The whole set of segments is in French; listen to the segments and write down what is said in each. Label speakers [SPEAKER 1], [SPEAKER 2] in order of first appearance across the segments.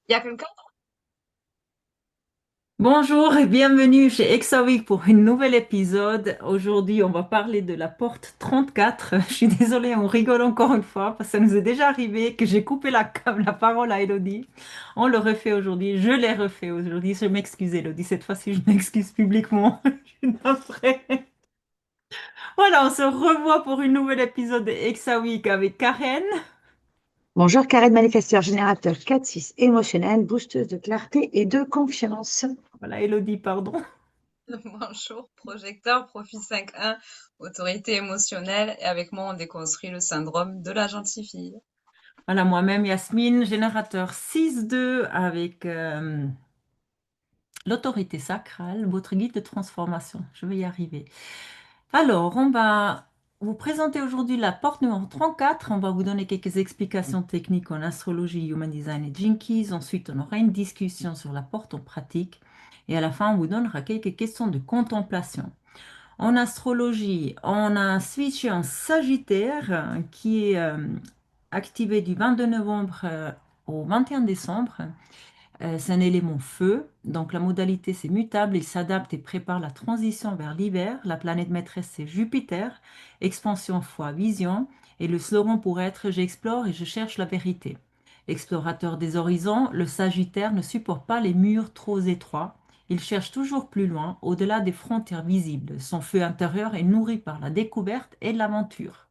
[SPEAKER 1] Il y a quelqu'un?
[SPEAKER 2] Bonjour et bienvenue chez Exaweek pour un nouvel épisode. Aujourd'hui, on va parler de la porte 34. Je suis désolée, on rigole encore une fois parce que ça nous est déjà arrivé que j'ai coupé la parole à Elodie. On le refait aujourd'hui. Je l'ai refait aujourd'hui. Je m'excuse, Elodie. Cette fois-ci, je m'excuse publiquement. Je suis navrée. Voilà, on se revoit pour un nouvel épisode de Exaweek avec Karen.
[SPEAKER 3] Bonjour, Karen, manifesteur générateur 4-6 émotionnel, boosteuse de clarté et de confiance.
[SPEAKER 2] Voilà, Elodie, pardon.
[SPEAKER 1] Bonjour, projecteur, profil 5.1, autorité émotionnelle, et avec moi on déconstruit le syndrome de la gentille fille.
[SPEAKER 2] Voilà, moi-même, Yasmine, générateur 6-2 avec l'autorité sacrale, votre guide de transformation. Je vais y arriver. Alors, on va vous présenter aujourd'hui la porte numéro 34. On va vous donner quelques explications techniques en astrologie, human design et Jinkies. Ensuite, on aura une discussion sur la porte en pratique. Et à la fin, on vous donnera quelques questions de contemplation. En astrologie, on a un switch en Sagittaire qui est activé du 22 novembre au 21 décembre. C'est un élément feu, donc la modalité c'est mutable, il s'adapte et prépare la transition vers l'hiver. La planète maîtresse c'est Jupiter, expansion fois vision, et le slogan pourrait être j'explore et je cherche la vérité. Explorateur des horizons, le Sagittaire ne supporte pas les murs trop étroits. Il cherche toujours plus loin, au-delà des frontières visibles. Son feu intérieur est nourri par la découverte et l'aventure.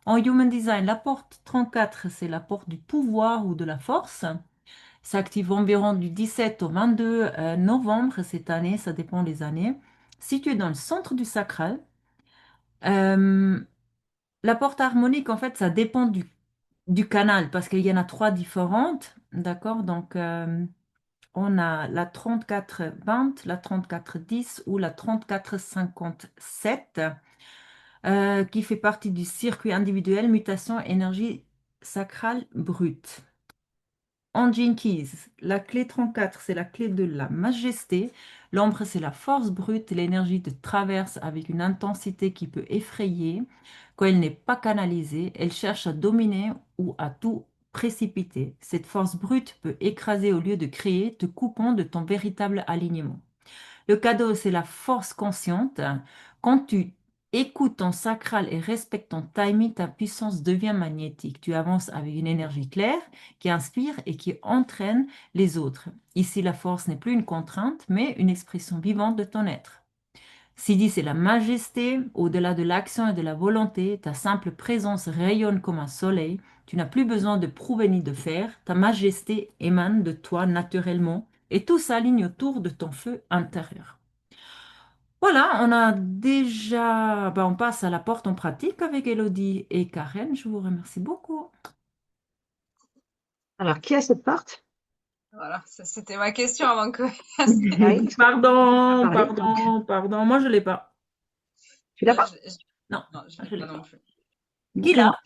[SPEAKER 2] En Human Design, la porte 34, c'est la porte du pouvoir ou de la force. S'active environ du 17 au 22 novembre cette année, ça dépend des années. Située dans le centre du sacral. Euh, la porte harmonique, en fait, ça dépend du canal parce qu'il y en a trois différentes. D'accord? Donc, on a la 34-20, la 34-10 ou la 34-57 qui fait partie du circuit individuel mutation énergie sacrale brute. En Jinkies, la clé 34, c'est la clé de la majesté. L'ombre, c'est la force brute, l'énergie de traverse avec une intensité qui peut effrayer. Quand elle n'est pas canalisée, elle cherche à dominer ou à tout précipiter. Cette force brute peut écraser au lieu de créer, te coupant de ton véritable alignement. Le cadeau, c'est la force consciente. Quand tu écoutes ton sacral et respectes ton timing, ta puissance devient magnétique. Tu avances avec une énergie claire qui inspire et qui entraîne les autres. Ici, la force n'est plus une contrainte, mais une expression vivante de ton être. Sidi, c'est la majesté, au-delà de l'action et de la volonté, ta simple présence rayonne comme un soleil. Tu n'as plus besoin de prouver ni de faire. Ta majesté émane de toi naturellement et tout s'aligne autour de ton feu intérieur. Voilà, on a déjà, on passe à la porte en pratique avec Elodie et Karen. Je vous remercie beaucoup.
[SPEAKER 3] Alors, qui a cette porte?
[SPEAKER 1] Voilà, ça c'était ma question avant que
[SPEAKER 3] Ah oui, parce qu'on n'a pas
[SPEAKER 2] Pardon,
[SPEAKER 3] parlé. Donc,
[SPEAKER 2] pardon. Moi, je l'ai pas.
[SPEAKER 3] tu l'as
[SPEAKER 1] Moi,
[SPEAKER 3] pas?
[SPEAKER 2] Non,
[SPEAKER 1] non, je
[SPEAKER 2] moi,
[SPEAKER 1] l'ai
[SPEAKER 2] je
[SPEAKER 1] pas
[SPEAKER 2] l'ai
[SPEAKER 1] non
[SPEAKER 2] pas.
[SPEAKER 1] plus.
[SPEAKER 2] Qui l'a?
[SPEAKER 3] D'accord.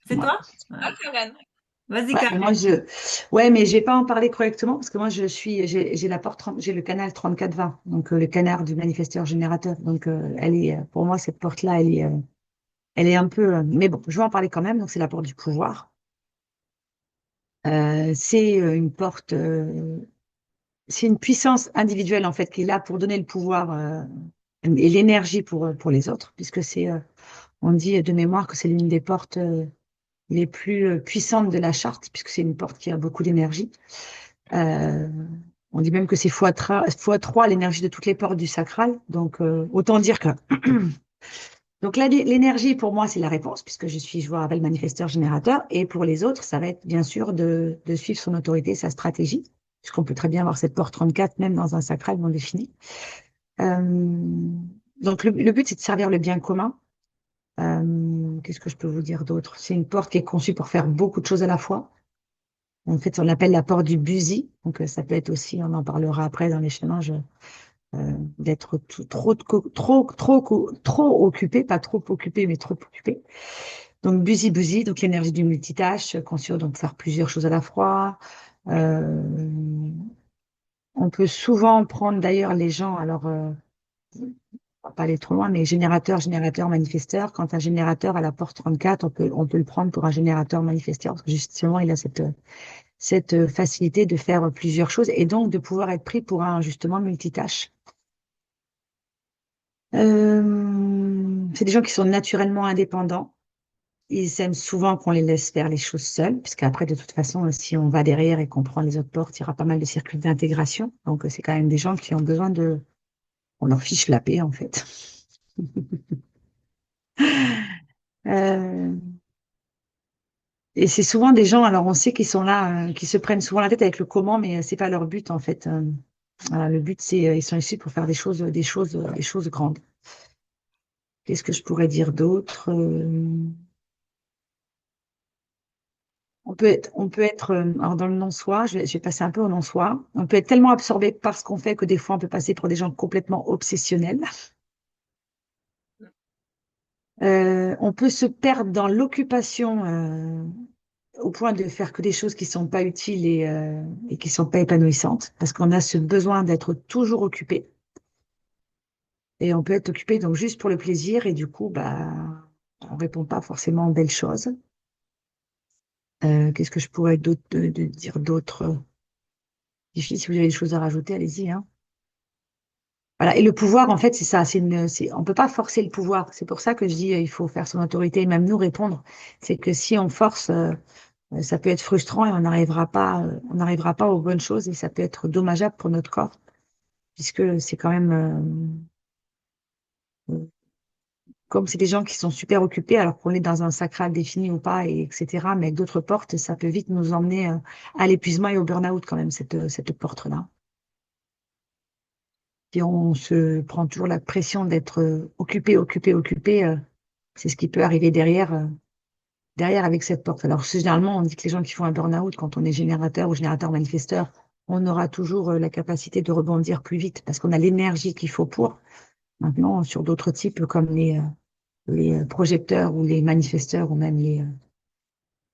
[SPEAKER 2] C'est
[SPEAKER 3] Ouais.
[SPEAKER 2] toi?
[SPEAKER 1] Ah,
[SPEAKER 2] Ouais.
[SPEAKER 1] Karen.
[SPEAKER 2] Vas-y,
[SPEAKER 3] Ouais, mais
[SPEAKER 2] Karen.
[SPEAKER 3] moi, ouais, mais je vais pas en parler correctement parce que moi, j'ai la porte, j'ai le canal 34-20, donc le canard du manifesteur générateur. Donc, elle est, pour moi, cette porte-là, elle est un peu, mais bon, je vais en parler quand même. Donc, c'est la porte du pouvoir. C'est une porte. C'est une puissance individuelle en fait qui est là pour donner le pouvoir et l'énergie pour les autres, puisque on dit de mémoire que c'est l'une des portes les plus puissantes de la charte, puisque c'est une porte qui a beaucoup d'énergie. Euh, on dit même que c'est fois 3 l'énergie de toutes les portes du sacral. Donc, autant dire que. Donc, l'énergie, pour moi, c'est la réponse, puisque je vois avec le manifesteur générateur. Et pour les autres, ça va être bien sûr de suivre son autorité, sa stratégie, puisqu'on peut très bien avoir cette porte 34 même dans un sacral non défini. Donc, le but, c'est de servir le bien commun. Qu'est-ce que je peux vous dire d'autre? C'est une porte qui est conçue pour faire beaucoup de choses à la fois. En fait, on l'appelle la porte du busy. Donc, ça peut être aussi, on en parlera après dans l'échange, d'être trop occupé, pas trop occupé, mais trop occupé. Donc, busy, donc l'énergie du multitâche, conscient donc faire plusieurs choses à la fois. Euh, on peut souvent prendre d'ailleurs les gens, alors, on va pas aller trop loin, mais générateur, manifesteur. Quand un générateur à la porte 34, on peut le prendre pour un générateur manifesteur, parce que justement, il a cette facilité de faire plusieurs choses et donc de pouvoir être pris pour un justement multitâche. C'est des gens qui sont naturellement indépendants. Ils aiment souvent qu'on les laisse faire les choses seuls, puisqu'après, de toute façon, si on va derrière et qu'on prend les autres portes, il y aura pas mal de circuits d'intégration. Donc, c'est quand même des gens qui ont besoin de... On leur fiche la paix, en fait. Euh, et c'est souvent des gens, alors on sait qu'ils sont là, qui se prennent souvent la tête avec le comment, mais c'est pas leur but, en fait. Voilà, le but, c'est, ils sont ici pour faire des choses grandes. Qu'est-ce que je pourrais dire d'autre? Alors dans le non-soi, je vais passer un peu au non-soi. On peut être tellement absorbé par ce qu'on fait que des fois, on peut passer pour des gens complètement obsessionnels. On peut se perdre dans l'occupation au point de faire que des choses qui sont pas utiles et qui sont pas épanouissantes, parce qu'on a ce besoin d'être toujours occupé. Et on peut être occupé donc juste pour le plaisir et du coup, bah, on répond pas forcément aux belles choses. Qu'est-ce que je pourrais dire d'autre? Si vous avez des choses à rajouter, allez-y, hein. Voilà. Et le pouvoir, en fait, c'est ça. On peut pas forcer le pouvoir. C'est pour ça que je dis, il faut faire son autorité et même nous répondre. C'est que si on force, ça peut être frustrant et on n'arrivera pas aux bonnes choses et ça peut être dommageable pour notre corps, puisque c'est quand même, comme c'est des gens qui sont super occupés, alors qu'on est dans un sacral défini ou pas, etc. Mais avec d'autres portes, ça peut vite nous emmener, à l'épuisement et au burn-out quand même, cette porte-là. Si on se prend toujours la pression d'être occupé, occupé, occupé, c'est ce qui peut arriver derrière avec cette porte. Alors, généralement, on dit que les gens qui font un burn-out, quand on est générateur ou générateur manifesteur, on aura toujours la capacité de rebondir plus vite parce qu'on a l'énergie qu'il faut pour. Maintenant, sur d'autres types comme les projecteurs ou les manifesteurs ou même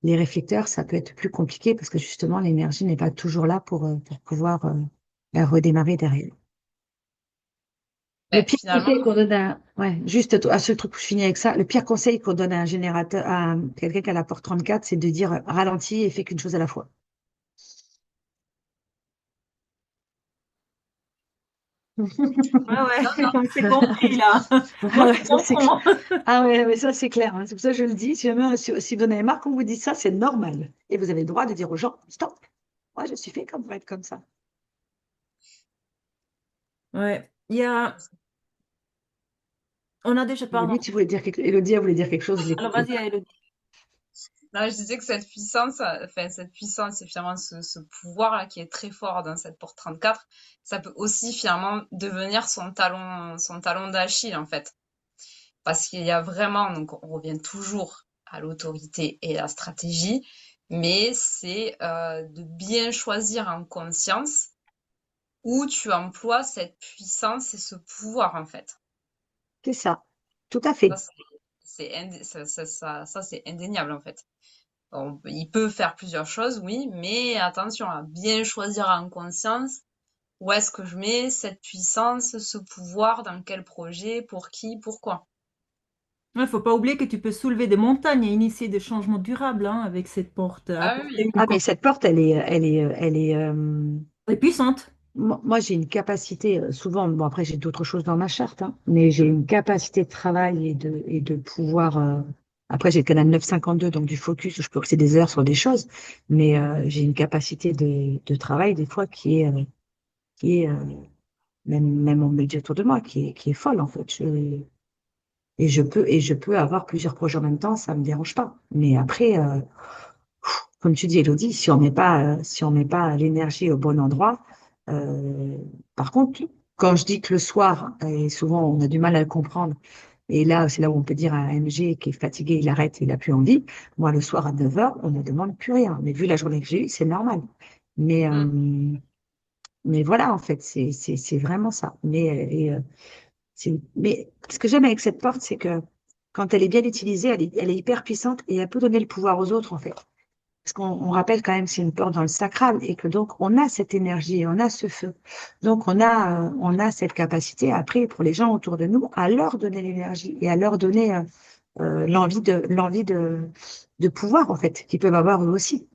[SPEAKER 3] les réflecteurs, ça peut être plus compliqué parce que justement, l'énergie n'est pas toujours là pour pouvoir redémarrer derrière. Le pire
[SPEAKER 1] Finalement,
[SPEAKER 3] conseil qu'on donne ouais, juste à ce truc, je finis avec ça. Le pire conseil qu'on donne à un générateur, à quelqu'un qui a la porte 34, c'est de dire ralentis et fais qu'une chose à la fois.
[SPEAKER 2] Ouais,
[SPEAKER 1] non, non,
[SPEAKER 2] ouais, c'est compris là. Moi,
[SPEAKER 3] Ouais,
[SPEAKER 2] je
[SPEAKER 3] ça, c'est clair.
[SPEAKER 2] comprends.
[SPEAKER 3] Ah ouais, mais ça c'est clair, hein. C'est pour ça que je le dis. Si vous en avez marre qu'on vous dit ça, c'est normal. Et vous avez le droit de dire aux gens, stop. Moi, je suis fait comme pour être comme ça.
[SPEAKER 2] Ouais, on a déjà, pardon.
[SPEAKER 3] Elodie, tu voulais dire Elodie, elle voulait dire quelque chose, je l'ai
[SPEAKER 2] Alors,
[SPEAKER 3] coupée.
[SPEAKER 2] vas-y, Elodie.
[SPEAKER 1] non, je disais que cette puissance et finalement ce pouvoir-là qui est très fort dans cette porte 34, ça peut aussi finalement devenir son talon d'Achille en fait. Parce qu'il y a vraiment, donc on revient toujours à l'autorité et à la stratégie, mais c'est de bien choisir en conscience où tu emploies cette puissance et ce pouvoir en fait.
[SPEAKER 3] C'est ça. Tout à
[SPEAKER 1] Ça,
[SPEAKER 3] fait.
[SPEAKER 1] c'est indéniable en fait. Il peut faire plusieurs choses, oui, mais attention à bien choisir en conscience où est-ce que je mets cette puissance, ce pouvoir, dans quel projet, pour qui, pourquoi.
[SPEAKER 2] Il ne faut pas oublier que tu peux soulever des montagnes et initier des changements durables hein, avec cette porte.
[SPEAKER 1] Ah oui,
[SPEAKER 2] Apporter
[SPEAKER 1] oui.
[SPEAKER 2] une
[SPEAKER 3] Ah, mais cette porte,
[SPEAKER 2] Elle est puissante.
[SPEAKER 3] moi, j'ai une capacité, souvent, bon, après, j'ai d'autres choses dans ma charte, hein, mais j'ai une capacité de travail et de pouvoir. Après, j'ai le canal 952, donc du focus, où je peux rester des heures sur des choses, mais j'ai une capacité de travail, des fois, qui est même on me le dit autour de moi, qui est folle, en fait. Et je peux avoir plusieurs projets en même temps, ça me dérange pas. Mais après, comme tu dis, Elodie, si on met pas l'énergie au bon endroit, euh, par contre, quand je dis que le soir, et souvent on a du mal à le comprendre, et là, c'est là où on peut dire à un MG qui est fatigué, il arrête, il a plus envie. Moi, le soir à 9h, on ne me demande plus rien. Mais vu la journée que j'ai eue, c'est normal. Mais,
[SPEAKER 1] Mm.
[SPEAKER 3] mais voilà, en fait, c'est vraiment ça. Mais ce que j'aime avec cette porte, c'est que quand elle est bien utilisée, elle est hyper puissante et elle peut donner le pouvoir aux autres, en fait. Parce qu'on rappelle quand même que c'est une porte dans le sacral et que donc on a cette énergie, on a ce feu. Donc on a cette capacité après pour les gens autour de nous à leur donner l'énergie et à leur donner l'envie de pouvoir, en fait, qu'ils peuvent avoir eux aussi.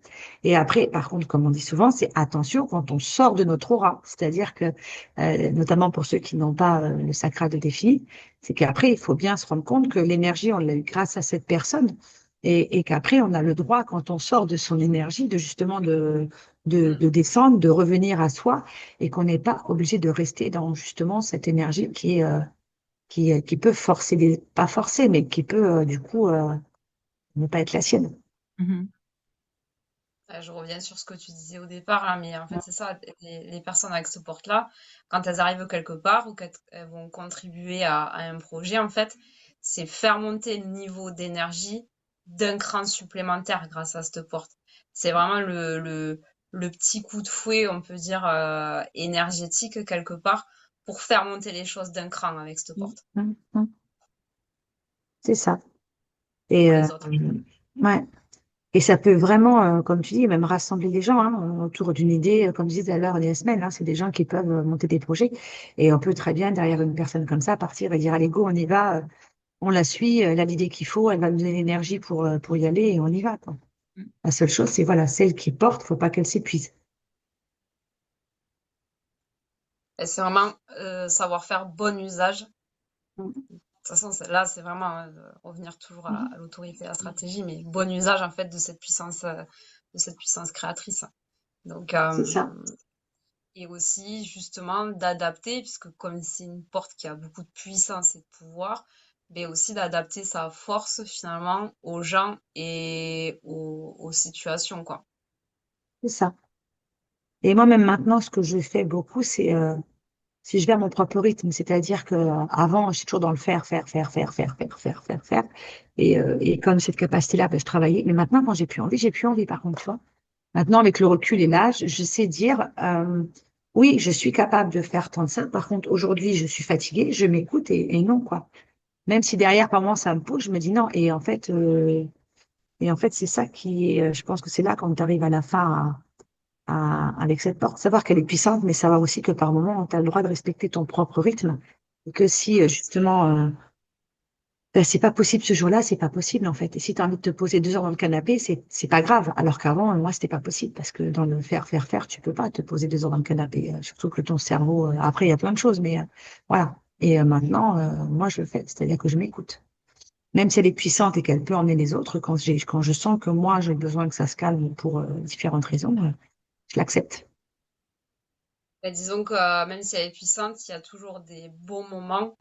[SPEAKER 3] Et après, par contre, comme on dit souvent, c'est attention quand on sort de notre aura. C'est-à-dire que, notamment pour ceux qui n'ont pas le sacral de défi, c'est qu'après, il faut bien se rendre compte que l'énergie, on l'a eu grâce à cette personne. Et qu'après, on a le droit, quand on sort de son énergie, de justement de descendre, de revenir à soi, et qu'on n'est pas obligé de rester dans justement cette énergie qui peut forcer, pas forcer, mais qui peut du coup ne pas être la sienne.
[SPEAKER 2] Mhm.
[SPEAKER 1] Je reviens sur ce que tu disais au départ, hein, mais en fait, c'est ça, les personnes avec ce porte-là, quand elles arrivent quelque part ou qu'elles vont contribuer à un projet, en fait, c'est faire monter le niveau d'énergie d'un cran supplémentaire grâce à cette porte. C'est vraiment le petit coup de fouet, on peut dire, énergétique quelque part pour faire monter les choses d'un cran avec cette porte
[SPEAKER 3] Mm, mm. C'est ça.
[SPEAKER 1] pour
[SPEAKER 3] Et
[SPEAKER 1] les autres.
[SPEAKER 3] ouais. Et ça peut vraiment, comme tu dis, même rassembler les gens autour d'une idée, comme je disais tout à l'heure, des semaines. C'est des gens qui peuvent monter des projets. Et on peut très bien, derrière une personne comme ça, partir et dire, allez, go, on y va, on la suit, elle a l'idée qu'il faut, elle va nous donner l'énergie pour y aller et on y va, quoi. La seule chose, c'est voilà, celle qui porte, faut pas qu'elle s'épuise.
[SPEAKER 1] Et c'est vraiment savoir faire bon usage.
[SPEAKER 3] Mm.
[SPEAKER 1] De toute façon, là, c'est vraiment revenir toujours
[SPEAKER 3] Mhm.
[SPEAKER 1] à l'autorité, à la stratégie, mais bon usage en fait de cette puissance créatrice. Donc,
[SPEAKER 3] C'est ça.
[SPEAKER 1] et aussi justement d'adapter, puisque comme c'est une porte qui a beaucoup de puissance et de pouvoir, mais aussi d'adapter sa force finalement aux gens et aux situations, quoi.
[SPEAKER 3] C'est ça. Et moi, même maintenant, ce que je fais beaucoup, c'est je vais à mon propre rythme. C'est-à-dire que avant, j'étais toujours dans le faire, faire, faire, faire, faire, faire, faire, faire, faire. Et comme cette capacité-là, ben, je travaillais. Mais maintenant, quand j'ai plus envie, par contre, tu vois. Maintenant, avec le recul et l'âge, je sais dire, oui, je suis capable de faire tant de ça. Par contre, aujourd'hui, je suis fatiguée, je m'écoute et non, quoi. Même si derrière, par moments, ça me pousse, je me dis non. Et en fait, c'est ça qui est, je pense que c'est là quand tu arrives à la fin avec cette porte. Savoir qu'elle est puissante, mais savoir aussi que par moment, tu as le droit de respecter ton propre rythme. Et que si, justement, ben, c'est pas possible ce jour-là, c'est pas possible, en fait. Et si tu as envie de te poser 2 heures dans le canapé, c'est pas grave. Alors qu'avant, moi, c'était pas possible parce que dans le faire, faire, faire, tu peux pas te poser 2 heures dans le canapé. Surtout que ton cerveau, après, il y a plein de choses, mais voilà. Et maintenant, moi, je le fais. C'est-à-dire que je m'écoute. Même si elle est puissante et qu'elle peut emmener les autres, quand je sens que moi, j'ai besoin que ça se calme pour différentes raisons, je l'accepte.
[SPEAKER 1] Et disons que même si elle est puissante, il y a toujours des bons moments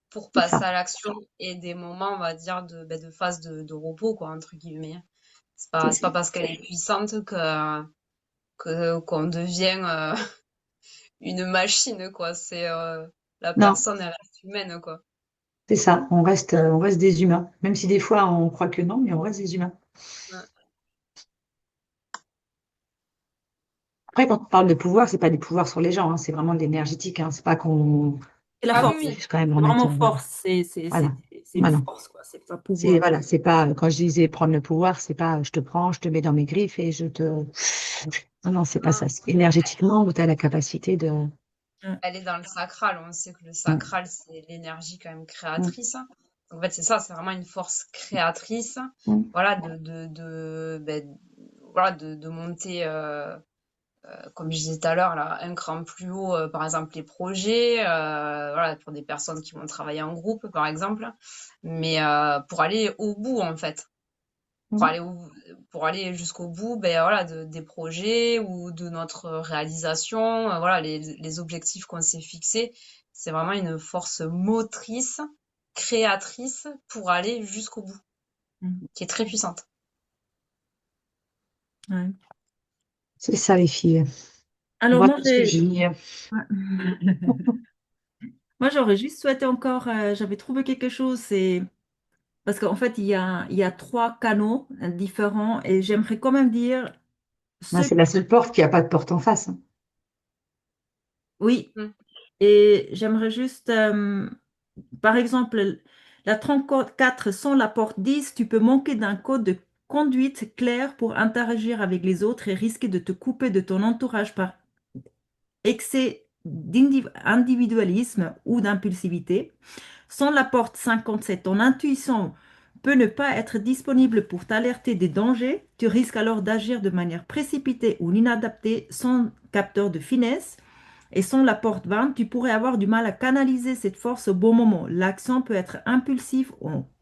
[SPEAKER 1] pour
[SPEAKER 3] C'est
[SPEAKER 1] passer
[SPEAKER 3] ça.
[SPEAKER 1] à l'action et des moments, on va dire, de phase de repos, quoi, entre guillemets.
[SPEAKER 3] C'est
[SPEAKER 1] C'est
[SPEAKER 3] ça.
[SPEAKER 1] pas parce qu'elle est puissante qu'on devient une machine, quoi. C'est la
[SPEAKER 3] Non,
[SPEAKER 1] personne, elle reste humaine, quoi.
[SPEAKER 3] c'est ça. On reste des humains. Même si des fois, on croit que non, mais on reste des humains.
[SPEAKER 1] Ouais.
[SPEAKER 3] Après, quand on parle de pouvoir, c'est pas du pouvoir sur les gens, c'est vraiment de l'énergétique, C'est pas qu'on,
[SPEAKER 2] C'est la
[SPEAKER 1] Ah oui,
[SPEAKER 3] faut
[SPEAKER 1] oui.
[SPEAKER 3] juste quand même
[SPEAKER 2] c'est
[SPEAKER 3] remettre,
[SPEAKER 2] vraiment force,
[SPEAKER 3] voilà.
[SPEAKER 2] c'est une
[SPEAKER 3] Voilà.
[SPEAKER 2] force, quoi, c'est pas pouvoir.
[SPEAKER 3] C'est pas, quand je disais prendre le pouvoir, c'est pas, je te prends, je te mets dans mes griffes et je te, non, non, c'est pas
[SPEAKER 1] Non,
[SPEAKER 3] ça. C'est énergétiquement où tu as la capacité de,
[SPEAKER 2] Ouais.
[SPEAKER 1] elle est dans le sacral. On sait que le
[SPEAKER 3] Mm,
[SPEAKER 1] sacral, c'est l'énergie quand même
[SPEAKER 3] mm,
[SPEAKER 1] créatrice. En fait, c'est ça, c'est vraiment une force créatrice.
[SPEAKER 3] mm.
[SPEAKER 1] Voilà, voilà, de monter, comme je disais tout à l'heure, là, un cran plus haut, par exemple, les projets, voilà, pour des personnes qui vont travailler en groupe, par exemple. Mais pour aller au bout, en fait. Pour
[SPEAKER 3] Mm.
[SPEAKER 1] aller, pour aller jusqu'au bout ben, voilà, des projets ou de notre réalisation, voilà, les objectifs qu'on s'est fixés, c'est vraiment une force motrice, créatrice pour aller jusqu'au bout,
[SPEAKER 2] Mm.
[SPEAKER 1] qui est très puissante.
[SPEAKER 2] Ouais.
[SPEAKER 3] C'est ça, les filles.
[SPEAKER 2] Alors
[SPEAKER 3] Voilà
[SPEAKER 2] moi,
[SPEAKER 3] ce que j'ai mis.
[SPEAKER 2] ouais. Moi, j'aurais juste souhaité encore, j'avais trouvé quelque chose, c'est parce qu'en fait, il y a trois canaux différents et j'aimerais quand même dire
[SPEAKER 3] C'est la seule porte qui a pas de porte en face.
[SPEAKER 2] oui,
[SPEAKER 1] Mm.
[SPEAKER 2] et j'aimerais juste, par exemple, la 34 sans la porte 10, tu peux manquer d'un code de conduite clair pour interagir avec les autres et risquer de te couper de ton entourage par excès d'individualisme ou d'impulsivité. Sans la porte 57, ton intuition peut ne pas être disponible pour t'alerter des dangers. Tu risques alors d'agir de manière précipitée ou inadaptée sans capteur de finesse. Et sans la porte-vanne, tu pourrais avoir du mal à canaliser cette force au bon moment. L'action peut être impulsive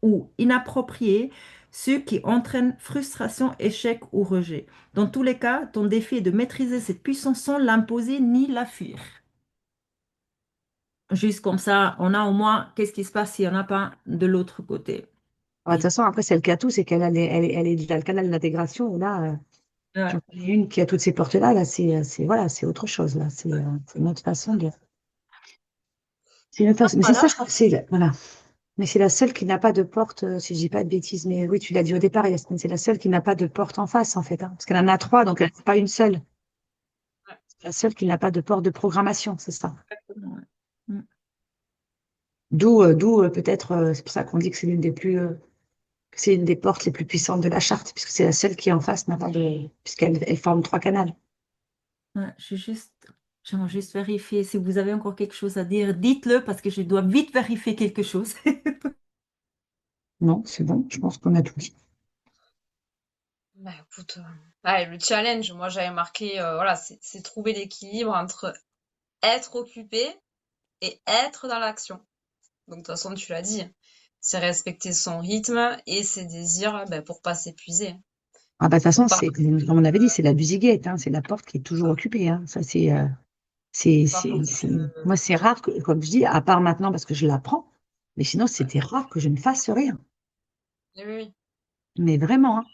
[SPEAKER 2] ou inappropriée, ce qui entraîne frustration, échec ou rejet. Dans tous les cas, ton défi est de maîtriser cette puissance sans l'imposer ni la fuir. Juste comme ça, on a au moins qu'est-ce qui se passe s'il n'y en a pas de l'autre côté.
[SPEAKER 3] De toute
[SPEAKER 2] Et,
[SPEAKER 3] façon, après, c'est le cas tout, c'est qu'elle elle est dans le canal d'intégration. Là,
[SPEAKER 2] ouais,
[SPEAKER 3] j'en connais une qui a toutes ces portes-là. Là, voilà, c'est autre chose. Là, c'est une autre façon de. C'est une autre façon. Mais c'est
[SPEAKER 1] Voilà.
[SPEAKER 3] ça, je crois que voilà. Mais c'est la seule qui n'a pas de porte, si je dis pas de bêtises. Mais oui, tu l'as dit au départ, Yasmine, c'est la seule qui n'a pas de porte en face, en fait, hein, parce qu'elle en a trois, donc elle n'est pas une seule. C'est la seule qui n'a pas de porte de programmation, c'est ça.
[SPEAKER 2] exactement, ouais. Mm.
[SPEAKER 3] D'où peut-être, c'est pour ça qu'on dit que c'est l'une des plus, que c'est une des portes les plus puissantes de la charte, puisque c'est la seule qui en face n'a pas de, puisqu'elle forme trois canaux.
[SPEAKER 2] Ouais, j'aimerais juste vérifier. Si vous avez encore quelque chose à dire, dites-le parce que je dois vite vérifier quelque chose.
[SPEAKER 3] Non, c'est bon, je pense qu'on a tout dit.
[SPEAKER 1] Bah, écoute, ouais, le challenge, moi j'avais marqué, voilà, c'est trouver l'équilibre entre être occupé et être dans l'action. Donc de toute façon, tu l'as dit, c'est respecter son rythme et ses désirs ben, pour pas s'épuiser.
[SPEAKER 3] Ah bah, de toute
[SPEAKER 1] Faut
[SPEAKER 3] façon,
[SPEAKER 1] pas,
[SPEAKER 3] c'est, comme on avait dit, c'est la busy gate, hein, c'est la porte qui est toujours occupée, hein. Ça,
[SPEAKER 1] faut pas faire
[SPEAKER 3] moi, c'est rare que, comme je dis, à part maintenant parce que je l'apprends, mais sinon, c'était rare que je ne fasse rien.
[SPEAKER 1] oui, oui.
[SPEAKER 3] Mais vraiment, hein,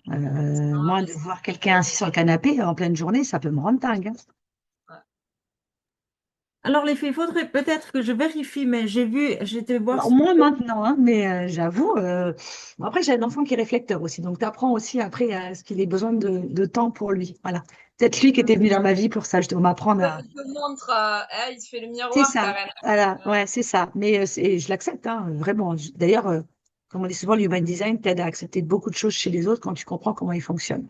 [SPEAKER 1] Non,
[SPEAKER 3] moi,
[SPEAKER 1] mais
[SPEAKER 3] de voir quelqu'un assis sur le canapé en pleine journée, ça peut me rendre dingue, hein.
[SPEAKER 1] ouais.
[SPEAKER 2] Alors, les filles, il faudrait peut-être que je vérifie, mais j'étais voir
[SPEAKER 3] Alors,
[SPEAKER 2] sur...
[SPEAKER 3] moi maintenant, hein, mais j'avoue, bon, après j'ai un enfant qui est réflecteur aussi, donc tu apprends aussi après à ce qu'il ait besoin de temps pour lui. Voilà. Peut-être lui qui était venu dans ma vie pour ça, je dois m'apprendre à.
[SPEAKER 1] Il te montre, hein, il te fait le
[SPEAKER 3] C'est
[SPEAKER 1] miroir,
[SPEAKER 3] ça,
[SPEAKER 1] Karen.
[SPEAKER 3] voilà,
[SPEAKER 1] Ouais.
[SPEAKER 3] ouais, c'est ça. Mais je l'accepte, hein, vraiment. D'ailleurs, comme on dit souvent, l'human design t'aide à accepter beaucoup de choses chez les autres quand tu comprends comment ils fonctionnent.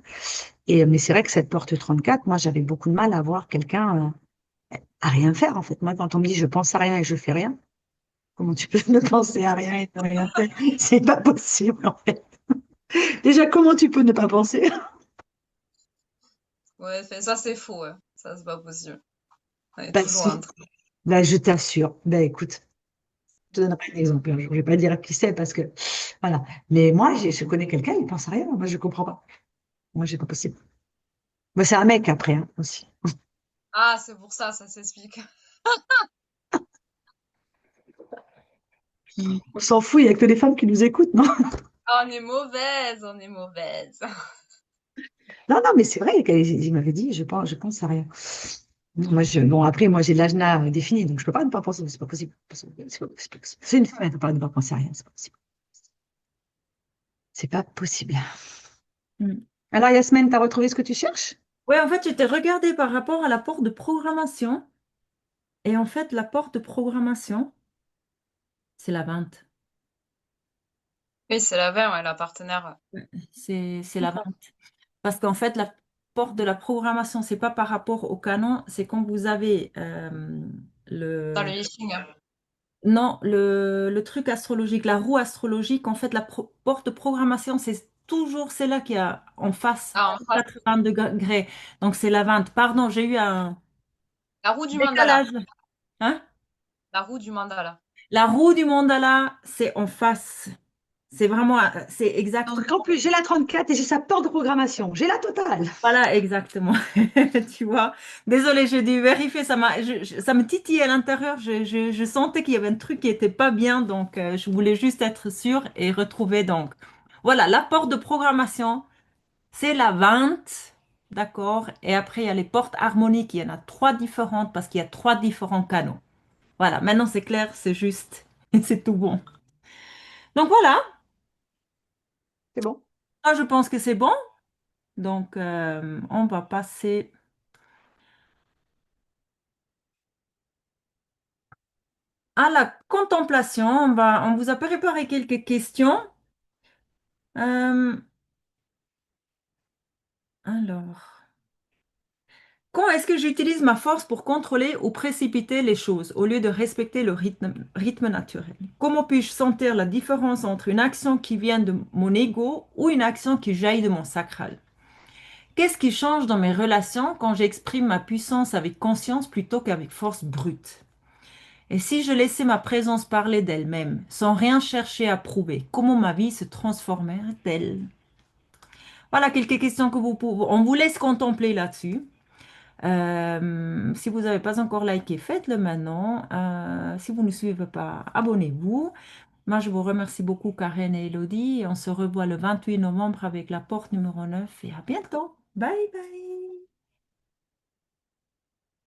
[SPEAKER 3] Mais c'est vrai que cette porte 34, moi j'avais beaucoup de mal à voir quelqu'un à rien faire en fait. Moi, quand on me dit je pense à rien et je fais rien. Comment tu peux ne penser à rien et ne rien faire? C'est pas possible, en fait. Déjà, comment tu peux ne pas penser?
[SPEAKER 1] Ouais, ça c'est faux, ouais. Ça c'est pas possible. On est
[SPEAKER 3] Bah,
[SPEAKER 1] toujours en
[SPEAKER 3] si.
[SPEAKER 1] train.
[SPEAKER 3] Bah, je t'assure. Bah, écoute, je te donnerai un exemple un jour. Je vais pas dire qui c'est parce que, voilà. Mais moi, je connais quelqu'un, il pense à rien. Moi, je comprends pas. Moi, c'est pas possible. Bah, c'est un mec après, hein, aussi.
[SPEAKER 1] Ah, c'est pour ça, ça s'explique.
[SPEAKER 3] On s'en fout, il y a que les femmes qui nous écoutent, non?
[SPEAKER 1] Ah, on est mauvaise, on est mauvaise.
[SPEAKER 3] Non, non, mais c'est vrai, il m'avait dit, je pense à rien. Moi, bon, après, moi, j'ai l'ajna défini, donc je peux pas ne pas penser, c'est pas possible. C'est pas possible. C'est une femme, elle peut pas ne pas penser à rien, c'est pas possible. C'est pas possible.
[SPEAKER 2] Mm.
[SPEAKER 3] Alors, Yasmine, tu as retrouvé ce que tu cherches?
[SPEAKER 2] Ouais, en fait, j'étais regardée par rapport à la porte de programmation. Et en fait, la porte de programmation, c'est la vente.
[SPEAKER 1] Oui, c'est la veille, ouais, la partenaire.
[SPEAKER 2] Ouais. C'est la vente. Parce qu'en fait, la porte de la programmation, c'est pas par rapport au canon, c'est quand vous avez
[SPEAKER 1] Dans le
[SPEAKER 2] le,
[SPEAKER 1] lifting, hein.
[SPEAKER 2] non, le truc astrologique, la roue astrologique, en fait, la porte de programmation, c'est toujours celle-là qui a en face
[SPEAKER 1] Ah, en face,
[SPEAKER 2] 80 degrés. Donc, c'est la vente. Pardon, j'ai eu un
[SPEAKER 1] la roue du mandala.
[SPEAKER 2] décalage. Hein?
[SPEAKER 1] La roue du mandala.
[SPEAKER 2] La roue du mandala, c'est en face. C'est vraiment, c'est exact.
[SPEAKER 3] Donc, en plus, j'ai la 34 et j'ai sa porte de programmation. J'ai la totale.
[SPEAKER 2] Voilà, exactement. Tu vois, désolée, j'ai dû vérifier, ça me titillait à l'intérieur. Je sentais qu'il y avait un truc qui était pas bien, donc je voulais juste être sûre et retrouver. Donc, voilà, l'apport de programmation, c'est la vente, d'accord? Et après, il y a les portes harmoniques. Il y en a trois différentes parce qu'il y a trois différents canaux. Voilà, maintenant c'est clair, c'est juste, c'est tout bon. Donc voilà,
[SPEAKER 3] C'est bon.
[SPEAKER 2] moi je pense que c'est bon. Donc, on va passer à la contemplation. On vous a préparé quelques questions. Euh, alors, Quand est-ce que j'utilise ma force pour contrôler ou précipiter les choses au lieu de respecter le rythme naturel? Comment puis-je sentir la différence entre une action qui vient de mon ego ou une action qui jaillit de mon sacral? Qu'est-ce qui change dans mes relations quand j'exprime ma puissance avec conscience plutôt qu'avec force brute? Et si je laissais ma présence parler d'elle-même, sans rien chercher à prouver, comment ma vie se transformerait-elle? Voilà quelques questions que on vous laisse contempler là-dessus. Si vous n'avez pas encore liké, faites-le maintenant. Si vous ne suivez pas, abonnez-vous. Moi, je vous remercie beaucoup, Karen et Elodie. Et on se revoit le 28 novembre avec la porte numéro 9. Et à bientôt. Bye bye.